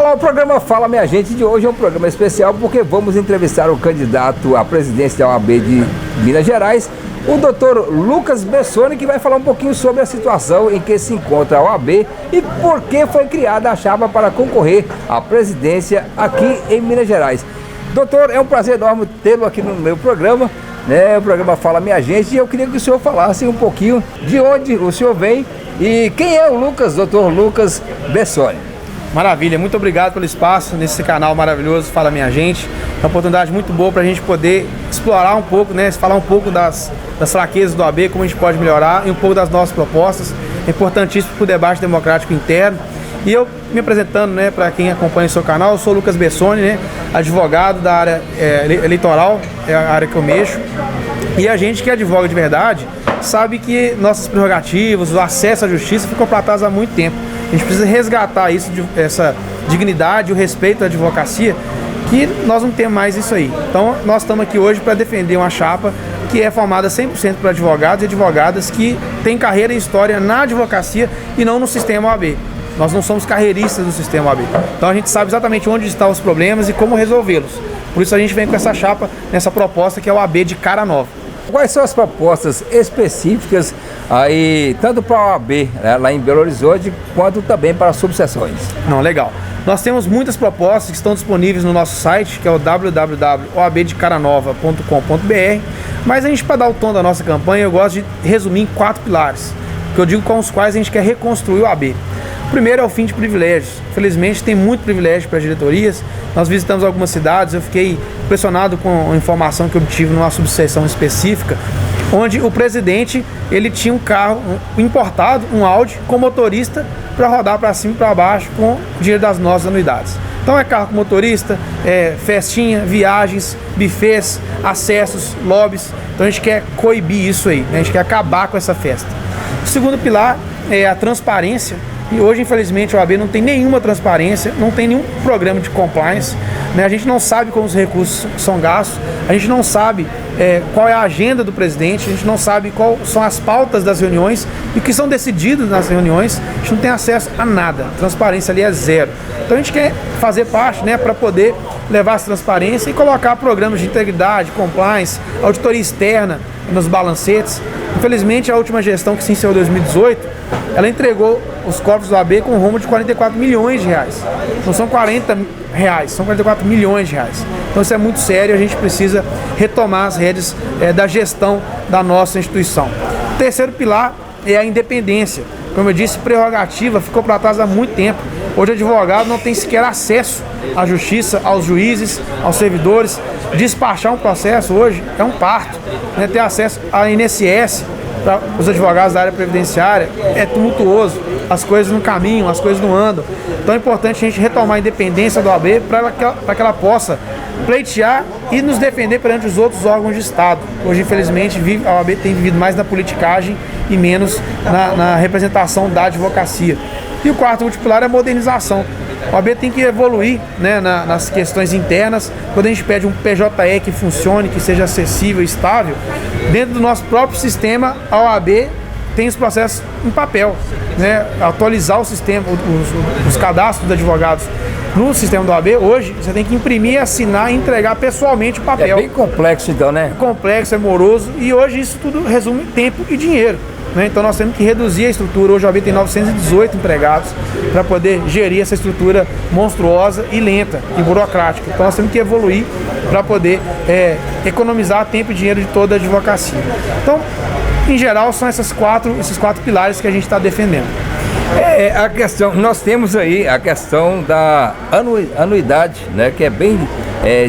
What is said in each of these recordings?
Olá, o programa Fala Minha Gente de hoje é um programa especial porque vamos entrevistar o candidato à presidência da OAB de Minas Gerais, o Dr. Lucas Bessone, que vai falar um pouquinho sobre a situação em que se encontra a OAB e por que foi criada a chapa para concorrer à presidência aqui em Minas Gerais. Doutor, é um prazer enorme tê-lo aqui no meu programa, né? O programa Fala Minha Gente, e eu queria que o senhor falasse um pouquinho de onde o senhor vem e quem é o Lucas, Dr. Lucas Bessone. Maravilha, muito obrigado pelo espaço nesse canal maravilhoso Fala Minha Gente. É uma oportunidade muito boa para a gente poder explorar um pouco, né, falar um pouco das fraquezas do OAB, como a gente pode melhorar e um pouco das nossas propostas. É importantíssimo para o debate democrático interno. E eu me apresentando, né, para quem acompanha o seu canal, eu sou o Lucas Bessone, né, advogado da área eleitoral, é a área que eu mexo. E a gente que advoga de verdade sabe que nossas prerrogativas, o acesso à justiça ficou para trás há muito tempo. A gente precisa resgatar isso, essa dignidade, o respeito à advocacia, que nós não temos mais isso aí. Então, nós estamos aqui hoje para defender uma chapa que é formada 100% por advogados e advogadas que têm carreira e história na advocacia e não no sistema OAB. Nós não somos carreiristas do sistema OAB. Então, a gente sabe exatamente onde estão os problemas e como resolvê-los. Por isso, a gente vem com essa chapa, nessa proposta que é o OAB de cara nova. Quais são as propostas específicas aí, tanto para a OAB, né, lá em Belo Horizonte, quanto também para as subseções? Não, legal. Nós temos muitas propostas que estão disponíveis no nosso site, que é o www.oabdecaranova.com.br, mas a gente, para dar o tom da nossa campanha, eu gosto de resumir em 4 pilares, que eu digo com os quais a gente quer reconstruir o OAB. O primeiro é o fim de privilégios. Infelizmente, tem muito privilégio para as diretorias. Nós visitamos algumas cidades, eu fiquei impressionado com a informação que eu obtive numa subseção específica, onde o presidente ele tinha um carro importado, um Audi, com motorista para rodar para cima e para baixo com o dinheiro das nossas anuidades. Então é carro com motorista, festinha, viagens, buffets, acessos, lobbies. Então a gente quer coibir isso aí, né? A gente quer acabar com essa festa. O segundo pilar é a transparência. E hoje, infelizmente, o OAB não tem nenhuma transparência, não tem nenhum programa de compliance, né? A gente não sabe como os recursos são gastos, a gente não sabe qual é a agenda do presidente, a gente não sabe quais são as pautas das reuniões e o que são decididos nas reuniões, a gente não tem acesso a nada, a transparência ali é zero. Então a gente quer fazer parte, né, para poder levar essa transparência e colocar programas de integridade, compliance, auditoria externa nos balancetes. Infelizmente, a última gestão que se encerrou em 2018, ela entregou os cofres do OAB com um rombo de 44 milhões de reais. Não são 40 reais, são 44 milhões de reais. Então isso é muito sério e a gente precisa retomar as rédeas da gestão da nossa instituição. O terceiro pilar é a independência. Como eu disse, prerrogativa ficou para trás há muito tempo. Hoje o advogado não tem sequer acesso à justiça, aos juízes, aos servidores. Despachar um processo hoje é um parto, né? Ter acesso à INSS para os advogados da área previdenciária é tumultuoso, as coisas não caminham, as coisas não andam. Então é importante a gente retomar a independência da OAB para que ela possa pleitear e nos defender perante os outros órgãos de Estado. Hoje, infelizmente, a OAB tem vivido mais na politicagem e menos na representação da advocacia. E o quarto e último pilar é a modernização. A OAB tem que evoluir, né, nas questões internas. Quando a gente pede um PJE que funcione, que seja acessível e estável, dentro do nosso próprio sistema, a OAB tem os processos em papel, né? Atualizar o sistema, os cadastros dos advogados no sistema do OAB, hoje você tem que imprimir, assinar e entregar pessoalmente o papel. É bem complexo então, né? É complexo, é moroso e hoje isso tudo resume tempo e dinheiro, né? Então nós temos que reduzir a estrutura. Hoje a OAB tem 918 empregados para poder gerir essa estrutura monstruosa e lenta e burocrática. Então nós temos que evoluir para poder economizar tempo e dinheiro de toda a advocacia. Então, em geral, são esses quatro pilares que a gente está defendendo. A questão, nós temos aí a questão da anuidade, né, que é bem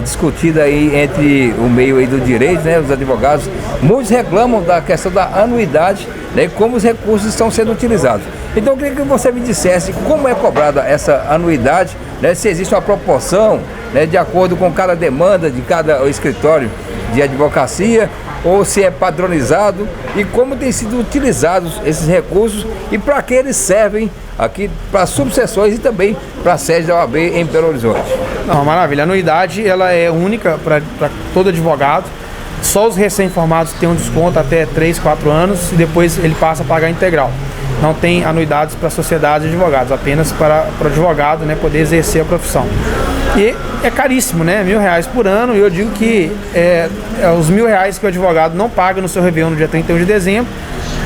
discutida aí entre o meio aí do direito, né, os advogados. Muitos reclamam da questão da anuidade, né, como os recursos estão sendo utilizados. Então eu queria que você me dissesse como é cobrada essa anuidade, né, se existe uma proporção, né, de acordo com cada demanda de cada escritório de advocacia, ou se é padronizado e como têm sido utilizados esses recursos e para que eles servem aqui para subseções e também para a sede da OAB em Belo Horizonte. Não, maravilha. A anuidade ela é única para todo advogado. Só os recém-formados têm um desconto até 3, 4 anos e depois ele passa a pagar integral. não tem anuidades para sociedades de advogados, apenas para o advogado, né, poder exercer a profissão. E é caríssimo, né? R$1.000 por ano, e eu digo que os R$1.000 que o advogado não paga no seu Réveillon no dia 31 de dezembro,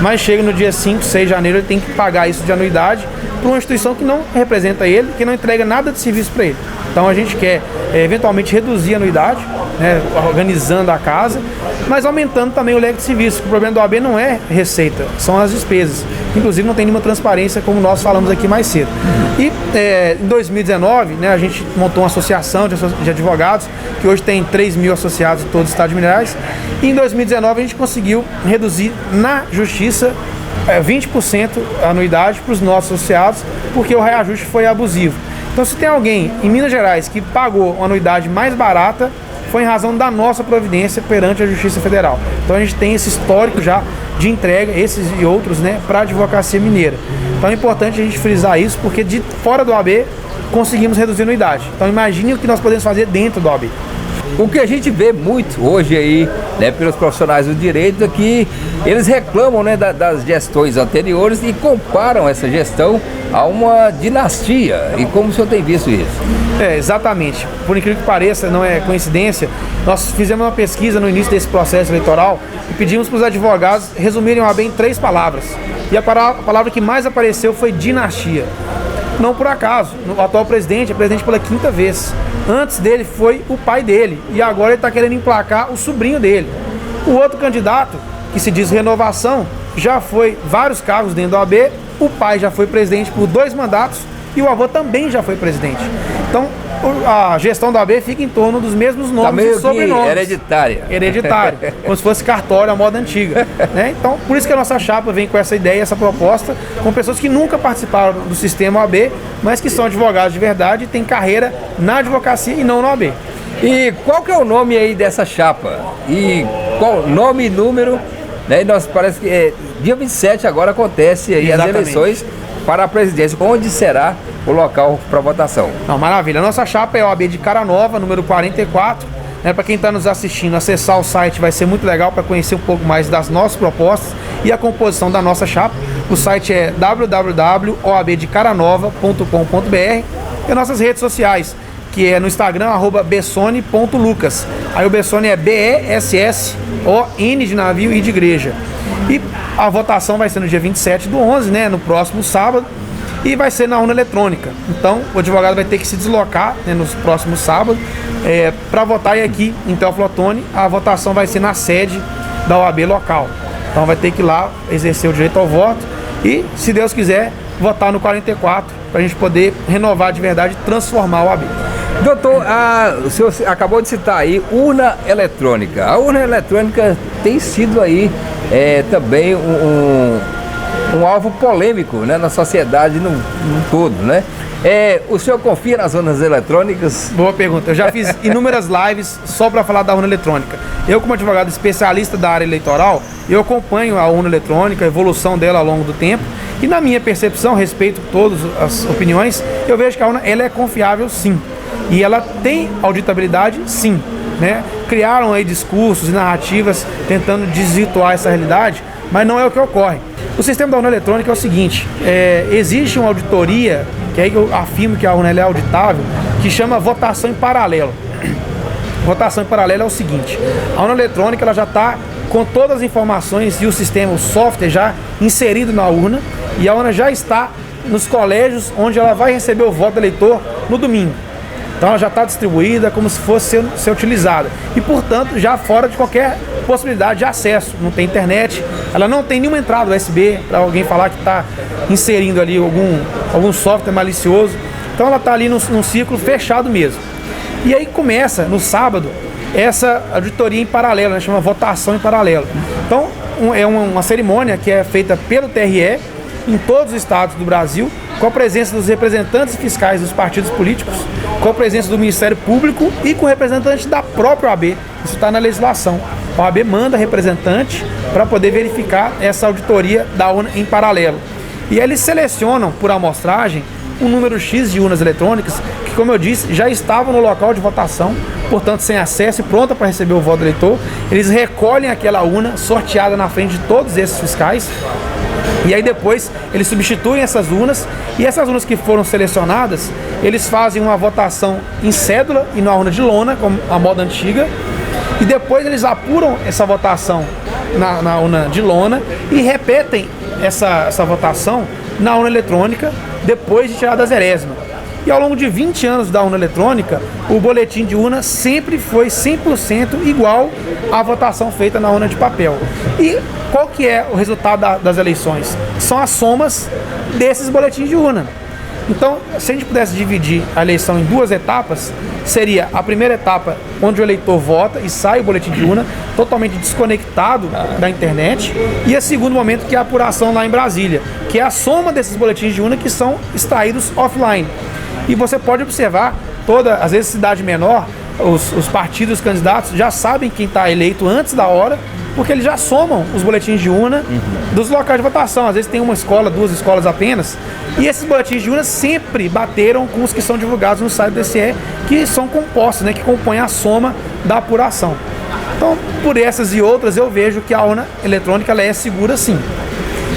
mas chega no dia 5, 6 de janeiro, ele tem que pagar isso de anuidade para uma instituição que não representa ele, que não entrega nada de serviço para ele. Então a gente quer eventualmente reduzir a anuidade, né, organizando a casa, mas aumentando também o leque de serviço. O problema do OAB não é receita, são as despesas. Inclusive não tem nenhuma transparência, como nós falamos aqui mais cedo. E em 2019, né, a gente montou uma associação de advogados, que hoje tem 3.000 associados em todo o estado de Minas Gerais. E em 2019 a gente conseguiu reduzir na justiça 20% a anuidade para os nossos associados, porque o reajuste foi abusivo. Então, se tem alguém em Minas Gerais que pagou uma anuidade mais barata, foi em razão da nossa providência perante a Justiça Federal. Então, a gente tem esse histórico já de entrega, esses e outros, né, para a advocacia mineira. Então, é importante a gente frisar isso, porque de fora do OAB conseguimos reduzir a anuidade. Então, imagine o que nós podemos fazer dentro do OAB. O que a gente vê muito hoje aí, né, pelos profissionais do direito é que eles reclamam, né, das gestões anteriores e comparam essa gestão a uma dinastia. E como o senhor tem visto isso? Exatamente. Por incrível que pareça, não é coincidência, nós fizemos uma pesquisa no início desse processo eleitoral e pedimos para os advogados resumirem o OAB em 3 palavras. E a palavra que mais apareceu foi dinastia. Não por acaso, o atual presidente é presidente pela 5ª vez. Antes dele foi o pai dele e agora ele está querendo emplacar o sobrinho dele. O outro candidato, que se diz Renovação, já foi vários cargos dentro do OAB, o pai já foi presidente por 2 mandatos e o avô também já foi presidente. Então, a gestão da OAB fica em torno dos mesmos nomes e sobrenomes. Hereditário, como se fosse cartório à moda antiga, né? Então, por isso que a nossa chapa vem com essa ideia, essa proposta, com pessoas que nunca participaram do sistema OAB, mas que são advogados de verdade e têm carreira na advocacia e não na OAB. E qual que é o nome aí dessa chapa? E qual nome e número? Né? E nós parece que dia 27 agora acontece aí as eleições para a presidência. Onde será o local para votação? Não, maravilha. A nossa chapa é a OAB de Caranova, número 44. Né, para quem está nos assistindo, acessar o site vai ser muito legal para conhecer um pouco mais das nossas propostas e a composição da nossa chapa. O site é www.oabdecaranova.com.br e as nossas redes sociais, que é no Instagram, @bessone.lucas. Aí o Bessone é BESSON de navio e de igreja. E a votação vai ser no dia 27/11, né, no próximo sábado, e vai ser na urna eletrônica. Então, o advogado vai ter que se deslocar, né, nos próximos sábados para votar. E aqui em Teófilo Otoni, a votação vai ser na sede da OAB local. Então, vai ter que ir lá exercer o direito ao voto e, se Deus quiser, votar no 44 para a gente poder renovar de verdade e transformar a OAB. Doutor, o senhor acabou de citar aí urna eletrônica. A urna eletrônica tem sido aí também um alvo polêmico, né, na sociedade no todo, né? O senhor confia nas urnas eletrônicas? Boa pergunta. Eu já fiz inúmeras lives só para falar da urna eletrônica. Eu, como advogado especialista da área eleitoral, eu acompanho a urna eletrônica, a evolução dela ao longo do tempo, e na minha percepção, respeito todas as opiniões, eu vejo que a urna ela é confiável, sim. E ela tem auditabilidade, sim, né? Criaram aí discursos e narrativas tentando desvirtuar essa realidade, mas não é o que ocorre. O sistema da urna eletrônica é o seguinte: existe uma auditoria, que aí eu afirmo que a urna é auditável, que chama votação em paralelo. Votação em paralelo é o seguinte: a urna eletrônica ela já está com todas as informações e o sistema, o software já inserido na urna, e a urna já está nos colégios onde ela vai receber o voto do eleitor no domingo. Então ela já está distribuída como se fosse ser utilizada e, portanto, já fora de qualquer possibilidade de acesso. Não tem internet, ela não tem nenhuma entrada USB para alguém falar que está inserindo ali algum software malicioso. Então ela está ali num ciclo fechado mesmo. E aí começa, no sábado, essa auditoria em paralelo, né, chama votação em paralelo. Então é uma cerimônia que é feita pelo TRE em todos os estados do Brasil, com a presença dos representantes fiscais dos partidos políticos, com a presença do Ministério Público e com representantes da própria OAB. Isso está na legislação. A OAB manda representante para poder verificar essa auditoria da urna em paralelo. E eles selecionam por amostragem um número X de urnas eletrônicas que, como eu disse, já estavam no local de votação, portanto sem acesso e pronta para receber o voto do eleitor. Eles recolhem aquela urna sorteada na frente de todos esses fiscais E aí depois eles substituem essas urnas, e essas urnas que foram selecionadas, eles fazem uma votação em cédula e na urna de lona, como a moda antiga, e depois eles apuram essa votação na urna de lona e repetem essa votação na urna eletrônica depois de tirar da zerésima. E ao longo de 20 anos da urna eletrônica, o boletim de urna sempre foi 100% igual à votação feita na urna de papel. E qual que é o resultado das eleições? São as somas desses boletins de urna. Então, se a gente pudesse dividir a eleição em duas etapas, seria a primeira etapa onde o eleitor vota e sai o boletim de urna totalmente desconectado da internet, e o segundo momento, que é a apuração lá em Brasília, que é a soma desses boletins de urna que são extraídos offline. E você pode observar, às vezes cidade menor, os partidos, os candidatos já sabem quem está eleito antes da hora, porque eles já somam os boletins de urna dos locais de votação. Às vezes tem uma escola, 2 escolas apenas, e esses boletins de urna sempre bateram com os que são divulgados no site do TSE, que são compostos, né, que compõem a soma da apuração. Então, por essas e outras, eu vejo que a urna eletrônica ela é segura, sim.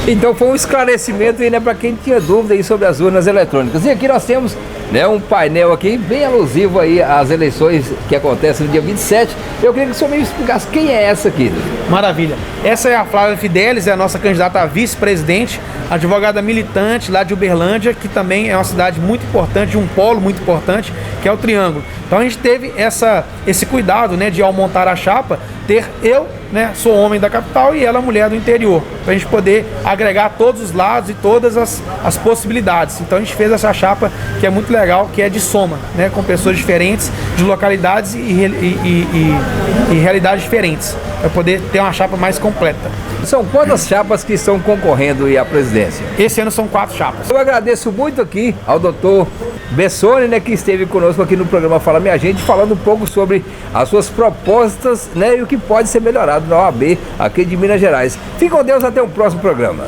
Então foi um esclarecimento aí, né, para quem tinha dúvida aí sobre as urnas eletrônicas. E aqui nós temos, né, um painel aqui bem alusivo aí às eleições que acontecem no dia 27. Eu queria que o senhor me explicasse quem é essa aqui. Maravilha. Essa é a Flávia Fidelis, é a nossa candidata a vice-presidente, advogada militante lá de Uberlândia, que também é uma cidade muito importante, um polo muito importante, que é o Triângulo. Então a gente teve esse cuidado, né, de ao montar a chapa, né, sou homem da capital e ela mulher do interior, para a gente poder agregar todos os lados e todas as possibilidades. Então a gente fez essa chapa que é muito legal, que é de soma, né, com pessoas diferentes, de localidades e realidades diferentes, para poder ter uma chapa mais completa. São quantas chapas que estão concorrendo aí à presidência? Esse ano são 4 chapas. Eu agradeço muito aqui ao doutor Bessone, né, que esteve conosco aqui no programa Fala Minha Gente, falando um pouco sobre as suas propostas, né, e o que pode ser melhorado na OAB aqui de Minas Gerais. Fique com Deus, até o próximo programa.